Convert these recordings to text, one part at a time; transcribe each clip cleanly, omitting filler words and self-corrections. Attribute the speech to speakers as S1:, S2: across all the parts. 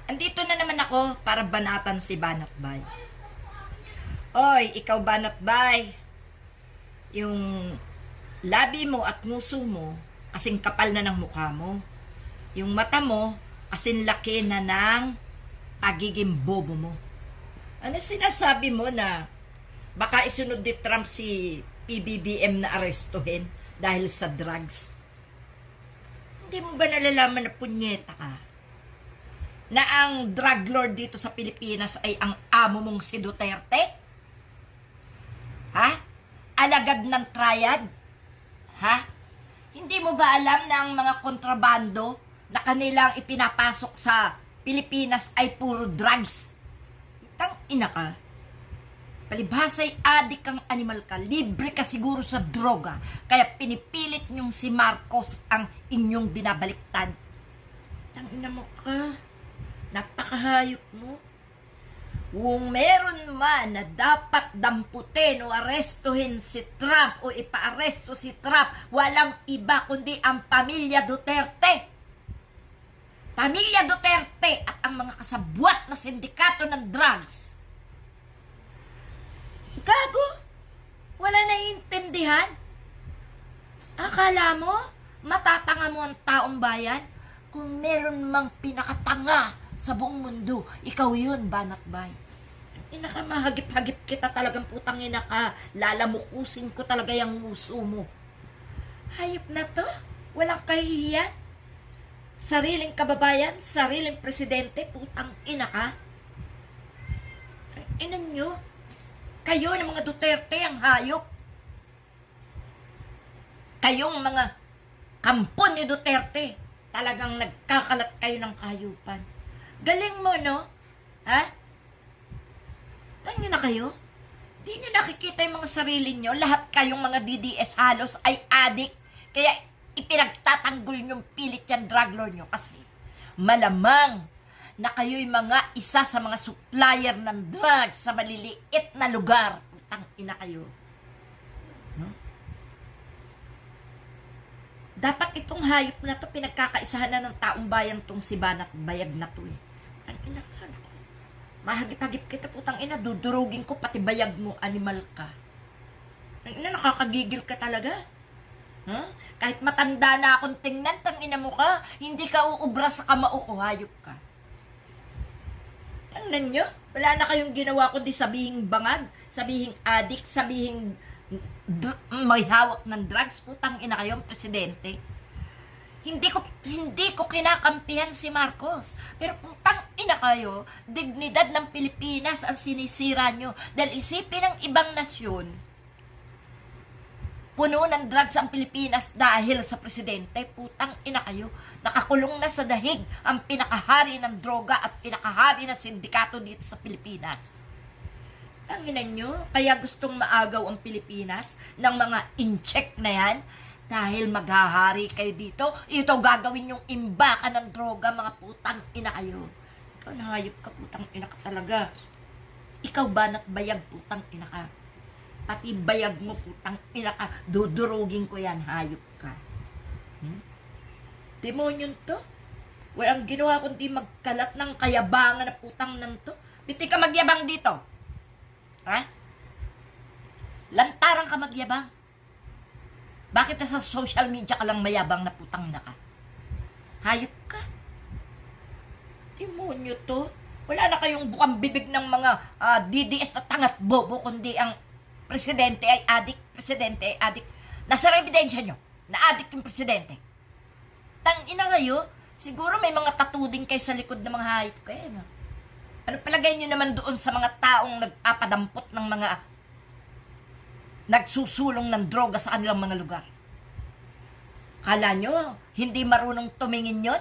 S1: Andito na naman ako para banatan si Banatbay. Oy, ikaw Banatbay. Yung labi mo at nguso mo, kasing kapal na ng mukha mo. Yung mata mo, kasing laki na ng pagiging bobo mo. Ano sinasabi mo na baka isunod ni Trump si PBBM na arestuhin dahil sa drugs? Hindi mo ba nalalaman na punyeta ka? Na ang drug lord dito sa Pilipinas ay ang amo mong si Duterte? Ha? Alagad ng triad? Ha? Hindi mo ba alam na ang mga kontrabando na kanilang ipinapasok sa Pilipinas ay puro drugs? Tang ina ka. Palibhasa'y adik kang animal ka, libre ka siguro sa droga, kaya pinipilit niyong si Marcos ang inyong binabaliktad. Tang ina mo ka. Napakahayop mo. Kung meron man na dapat damputin o arestuhin si Trump o ipaaresto si Trump, walang iba kundi ang pamilya Duterte. Pamilya Duterte at ang mga kasabwat na sindikato ng drugs. Gago? Wala naiintindihan? Akala mo, matatanga mo ang taong bayan? Kung meron mang pinakatanga sa buong mundo, ikaw yun, Banatbay. Inakamahagip-hagip kita talagang putang ina ka. Lalamukusin ko talaga yung nguso mo. Hayop na to? Walang kahihiyan? Sariling kababayan? Sariling presidente? Putang ina ka? Ina nyo? Kayo ng mga Duterte ang hayop. Kayong mga kampon ni Duterte, talagang nagkakalat kayo ng kahayupan. Galing mo, no? Ha? Tangin na kayo? Di nyo nakikita yung mga sarili nyo? Lahat kayong mga DDS halos ay adik. Kaya ipinagtatanggol nyong pilit yan drug lord nyo. Kasi malamang na kayo'y mga isa sa mga supplier ng drugs sa maliliit na lugar. Putang ina kayo. No? Dapat itong hayop na to pinagkakaisahan na ng taong bayan tong si Banatbayag na to eh. Ang ina ka, mahagip-hagip kita putang ina, dudurugin ko pati bayag mo, animal ka. Ang ina, nakakagigil ka talaga. Huh? Kahit matanda na akong tingnan, tang ina mo ka, hindi ka uubra sa kamao ko, hayop ka. Tingnan nyo, wala na kayong ginawa kundi sabihing bangag, sabihing adik, sabihing may hawak ng drugs. Putang ina kayong presidente. Hindi ko kinakampihan si Marcos, pero putang ina kayo, dignidad ng Pilipinas ang sinisira nyo. Dahil isipin ng ibang nasyon, puno ng drugs ang Pilipinas dahil sa presidente. Putang ina kayo, nakakulong na sa dahig ang pinakahari ng droga at pinakahari ng sindikato dito sa Pilipinas. Tanginan nyo, kaya gustong maagaw ang Pilipinas ng mga in-check na yan dahil maghahari kayo dito. Ito gagawin yung imbakan ng droga, mga putang ina kayo. Ikaw nahayop ka, putang ina ka talaga. Ikaw Banatbayag, putang ina ka. Pati bayag mo, putang ina ka. Dudurugin ko yan, hayop ka. Demonyon to. Walang ginawa kundi magkalat ng kayabangan na putang nan to. Biti ka magyabang dito. Ha? Lantarang ka magyabang. Bakit sa social media ka lang mayabang na putang ina ka? Hayop ka. Demonyo to. Wala na kayong bukang bibig ng mga DDS na tangat bobo, kundi ang presidente ay adik, presidente ay adik. Nasa ebidensya nyo na adik yung presidente. Tang ina kayo, siguro may mga tattoo din kayo sa likod ng mga hayop kayo. No? Ano palagay nyo naman doon sa mga taong nagpapadampot ng mga nagsusulong ng droga sa kanilang mga lugar? Kala nyo, hindi marunong tumingin yun?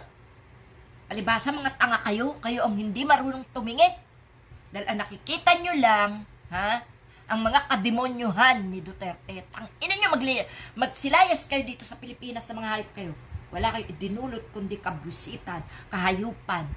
S1: Palibhasa mga tanga kayo, kayo ang hindi marunong tumingin. Dahil ang nakikita nyo lang, ha? Ang mga kademonyuhan ni Duterte. Ang ina nyo, magsilayas kayo dito sa Pilipinas sa mga hayop kayo. Wala kayo idinulot kundi kabusitan, kahayupan.